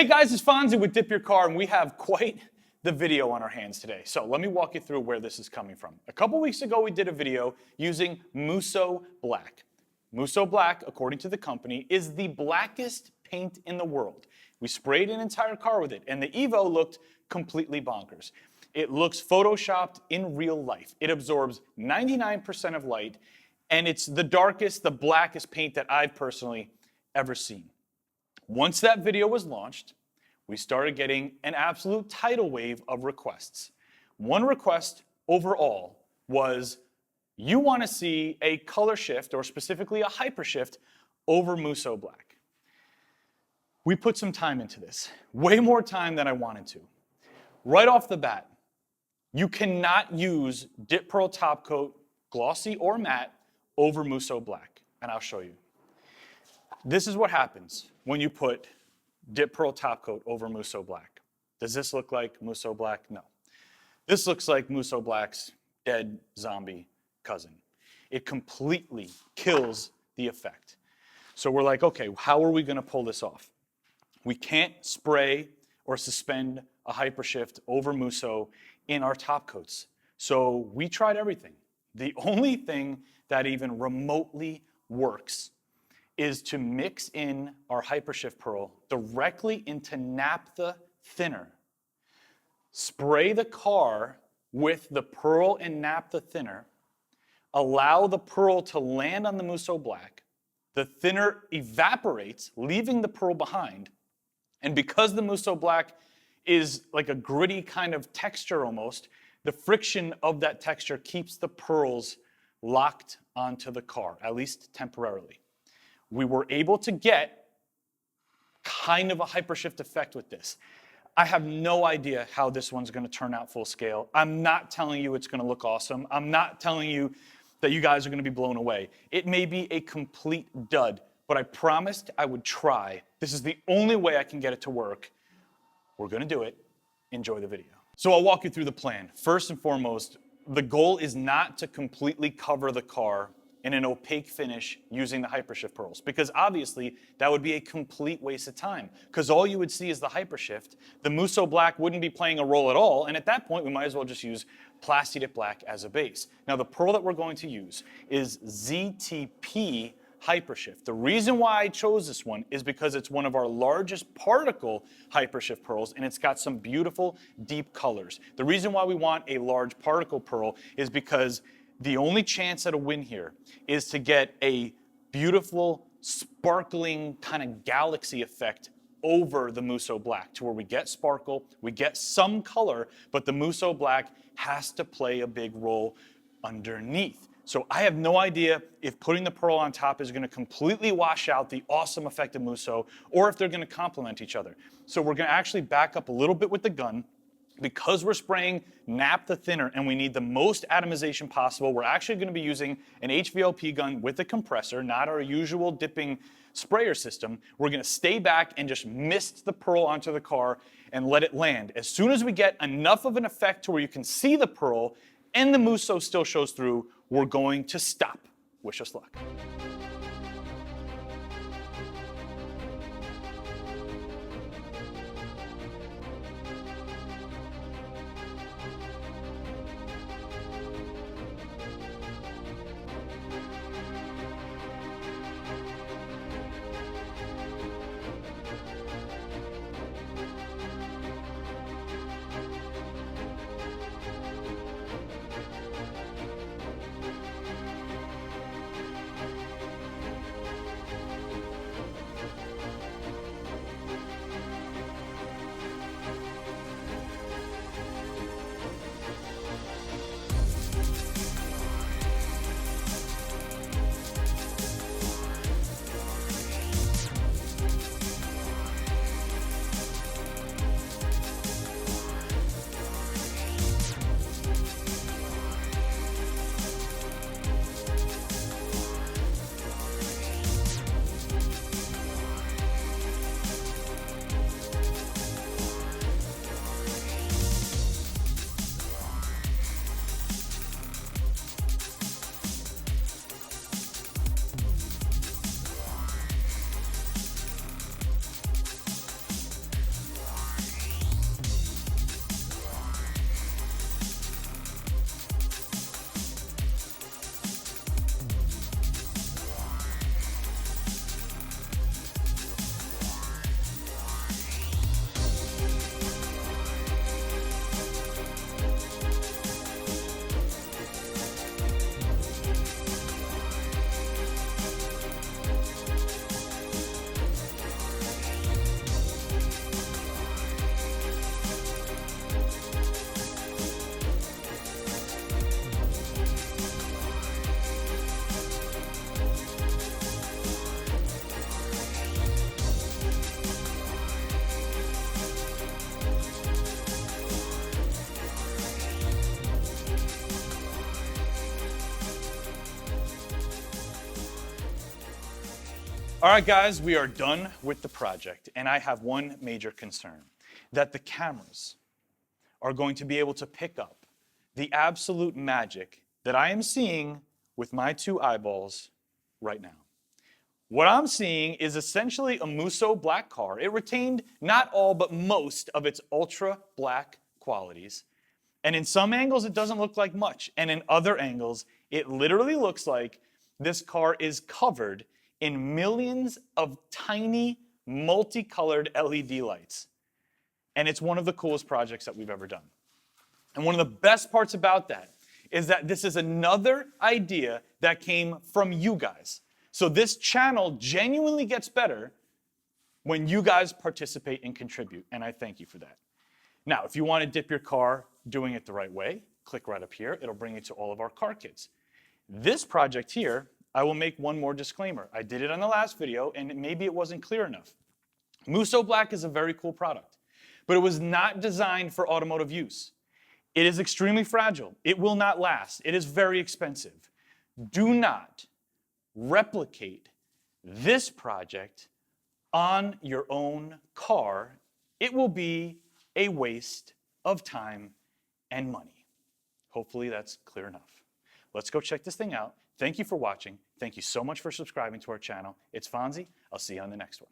Hey guys, it's Fonzie with Dip Your Car, and we have quite the video on our hands today. So let me walk you through where this is coming from. A couple weeks ago, we did a video using Musou Black. Musou Black, according to the company, is the blackest paint in the world. We sprayed an entire car with it, and the Evo looked completely bonkers. It looks photoshopped in real life. It absorbs 99% of light, and it's the darkest, the blackest paint that I've personally ever seen. Once that video was launched, we started getting an absolute tidal wave of requests. One request overall was, you want to see a color shift, or specifically a HyperShift, over Musou Black. We put some time into this, way more time than I wanted to. Right off the bat, you cannot use Dip Pearl Top Coat, glossy or matte, over Musou Black, and I'll show you. This is what happens when you put Dip Pearl Top Coat over Musou Black. Does this look like Musou Black? No. This looks like Musou Black's dead zombie cousin. It completely kills the effect. So we're like, okay, how are we going to pull this off? We can't spray or suspend a HyperShift over Musou in our top coats. So we tried everything. The only thing that even remotely works is to mix in our HyperShift Pearl directly into naphtha thinner. Spray the car with the pearl and naphtha thinner, allow the pearl to land on the Musou Black, the thinner evaporates, leaving the pearl behind, and because the Musou Black is like a gritty kind of texture almost, the friction of that texture keeps the pearls locked onto the car, at least temporarily. We were able to get kind of a HyperShift effect with this. I have no idea how this one's going to turn out full scale. I'm not telling you it's going to look awesome. I'm not telling you that you guys are going to be blown away. It may be a complete dud, but I promised I would try. This is the only way I can get it to work. We're going to do it. Enjoy the video. So I'll walk you through the plan. First and foremost, the goal is not to completely cover the car in an opaque finish using the HyperShift pearls, because obviously that would be a complete waste of time, because all you would see is the HyperShift. The Musou Black wouldn't be playing a role at all, and at that point we might as well just use Plasti Dip Black as a base. Now the pearl that we're going to use is ZTP HyperShift. The reason why I chose this one is because it's one of our largest particle HyperShift pearls, and it's got some beautiful deep colors. The reason why we want a large particle pearl is because the only chance at a win here is to get a beautiful, sparkling kind of galaxy effect over the Musou Black, to where we get sparkle, we get some color, but the Musou Black has to play a big role underneath. So I have no idea if putting the pearl on top is going to completely wash out the awesome effect of Musou, or if they're going to complement each other. So we're going to actually back up a little bit with the gun. Because we're spraying naphtha thinner and we need the most atomization possible, we're actually going to be using an HVLP gun with a compressor, not our usual dipping sprayer system. We're going to stay back and just mist the pearl onto the car and let it land. As soon as we get enough of an effect to where you can see the pearl and the Musou still shows through, we're going to stop. Wish us luck. All right, guys, we are done with the project, and I have one major concern, that the cameras are going to be able to pick up the absolute magic that I am seeing with my 2 eyeballs right now. What I'm seeing is essentially a Musou Black car. It retained not all but most of its ultra black qualities. And in some angles, it doesn't look like much. And in other angles, it literally looks like this car is covered in millions of tiny multicolored LED lights. And it's one of the coolest projects that we've ever done. And one of the best parts about that is that this is another idea that came from you guys. So this channel genuinely gets better when you guys participate and contribute, and I thank you for that. Now, if you want to dip your car doing it the right way, click right up here. It'll bring you to all of our car kits. This project here, I will make one more disclaimer. I did it on the last video, and maybe it wasn't clear enough. Musou Black is a very cool product, but it was not designed for automotive use. It is extremely fragile. It will not last. It is very expensive. Do not replicate this project on your own car. It will be a waste of time and money. Hopefully that's clear enough. Let's go check this thing out. Thank you for watching. Thank you so much for subscribing to our channel. It's Fonzie. I'll see you on the next one.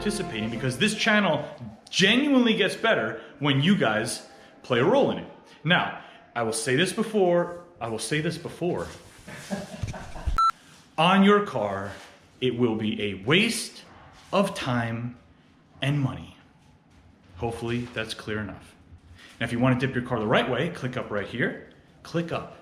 Participating because this channel genuinely gets better when you guys play a role in it. Now, I will say this before, on your car, it will be a waste of time and money. Hopefully that's clear enough. Now, if you want to dip your car the right way, click up right here, click up.